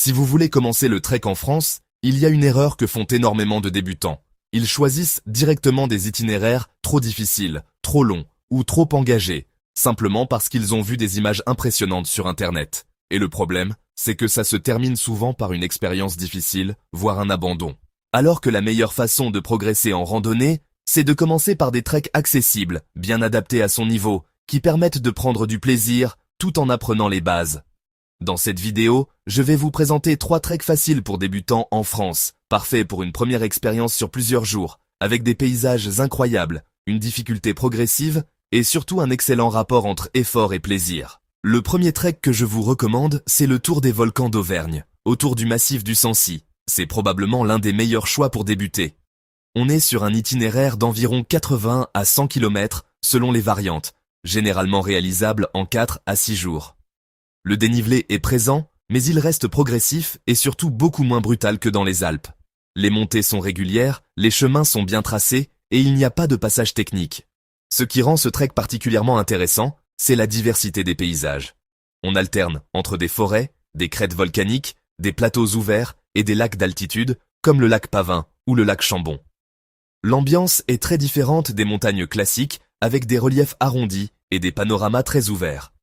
Si vous voulez commencer le trek en France, il y a une erreur que font énormément de débutants. Ils choisissent directement des itinéraires trop difficiles, trop longs ou trop engagés, simplement parce qu'ils ont vu des images impressionnantes sur Internet. Et le problème, c'est que ça se termine souvent par une expérience difficile, voire un abandon. Alors que la meilleure façon de progresser en randonnée, c'est de commencer par des treks accessibles, bien adaptés à son niveau, qui permettent de prendre du plaisir tout en apprenant les bases. Dans cette vidéo, je vais vous présenter 3 treks faciles pour débutants en France, parfaits pour une première expérience sur plusieurs jours, avec des paysages incroyables, une difficulté progressive et surtout un excellent rapport entre effort et plaisir. Le premier trek que je vous recommande, c'est le Tour des volcans d'Auvergne, autour du massif du Sancy. C'est probablement l'un des meilleurs choix pour débuter. On est sur un itinéraire d'environ 80 à 100 km selon les variantes, généralement réalisable en 4 à 6 jours. Le dénivelé est présent, mais il reste progressif et surtout beaucoup moins brutal que dans les Alpes. Les montées sont régulières, les chemins sont bien tracés et il n'y a pas de passage technique. Ce qui rend ce trek particulièrement intéressant, c'est la diversité des paysages. On alterne entre des forêts, des crêtes volcaniques, des plateaux ouverts et des lacs d'altitude, comme le lac Pavin ou le lac Chambon. L'ambiance est très différente des montagnes classiques, avec des reliefs arrondis et des panoramas très ouverts.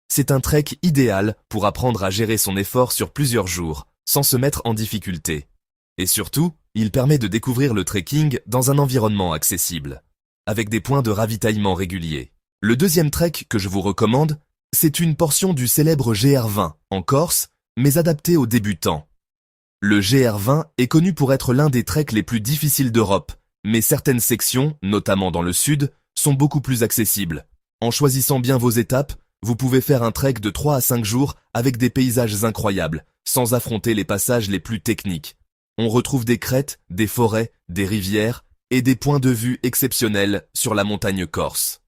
C'est un trek idéal pour apprendre à gérer son effort sur plusieurs jours, sans se mettre en difficulté. Et surtout, il permet de découvrir le trekking dans un environnement accessible, avec des points de ravitaillement réguliers. Le deuxième trek que je vous recommande, c'est une portion du célèbre GR20 en Corse, mais adapté aux débutants. Le GR20 est connu pour être l'un des treks les plus difficiles d'Europe, mais certaines sections, notamment dans le sud, sont beaucoup plus accessibles. En choisissant bien vos étapes, vous pouvez faire un trek de 3 à 5 jours avec des paysages incroyables, sans affronter les passages les plus techniques. On retrouve des crêtes, des forêts, des rivières et des points de vue exceptionnels sur la montagne corse.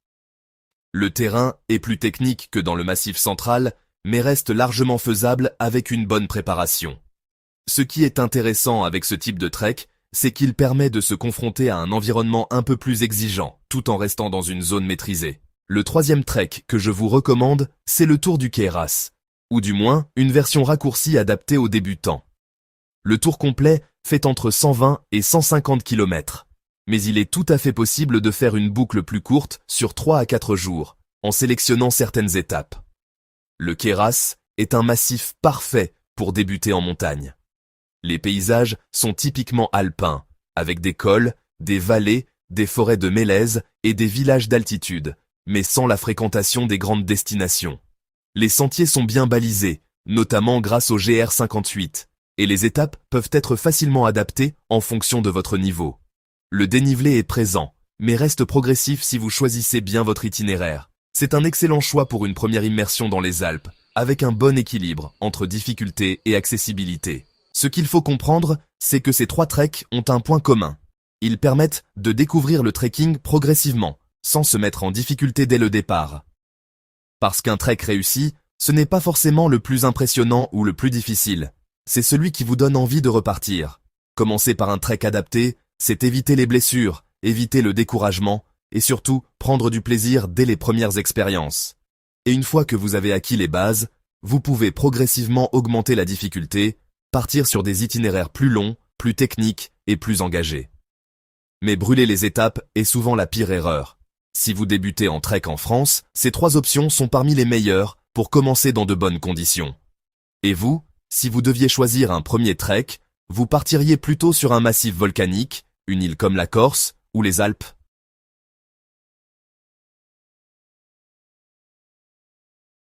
Le terrain est plus technique que dans le Massif central, mais reste largement faisable avec une bonne préparation. Ce qui est intéressant avec ce type de trek, c'est qu'il permet de se confronter à un environnement un peu plus exigeant, tout en restant dans une zone maîtrisée. Le troisième trek que je vous recommande, c'est le Tour du Queyras, ou du moins une version raccourcie adaptée aux débutants. Le tour complet fait entre 120 et 150 km, mais il est tout à fait possible de faire une boucle plus courte sur 3 à 4 jours, en sélectionnant certaines étapes. Le Queyras est un massif parfait pour débuter en montagne. Les paysages sont typiquement alpins, avec des cols, des vallées, des forêts de mélèzes et des villages d'altitude, mais sans la fréquentation des grandes destinations. Les sentiers sont bien balisés, notamment grâce au GR58, et les étapes peuvent être facilement adaptées en fonction de votre niveau. Le dénivelé est présent, mais reste progressif si vous choisissez bien votre itinéraire. C'est un excellent choix pour une première immersion dans les Alpes, avec un bon équilibre entre difficulté et accessibilité. Ce qu'il faut comprendre, c'est que ces 3 treks ont un point commun. Ils permettent de découvrir le trekking progressivement, sans se mettre en difficulté dès le départ. Parce qu'un trek réussi, ce n'est pas forcément le plus impressionnant ou le plus difficile. C'est celui qui vous donne envie de repartir. Commencer par un trek adapté, c'est éviter les blessures, éviter le découragement et surtout prendre du plaisir dès les premières expériences. Et une fois que vous avez acquis les bases, vous pouvez progressivement augmenter la difficulté, partir sur des itinéraires plus longs, plus techniques et plus engagés. Mais brûler les étapes est souvent la pire erreur. Si vous débutez en trek en France, ces 3 options sont parmi les meilleures pour commencer dans de bonnes conditions. Et vous, si vous deviez choisir un premier trek, vous partiriez plutôt sur un massif volcanique, une île comme la Corse ou les Alpes?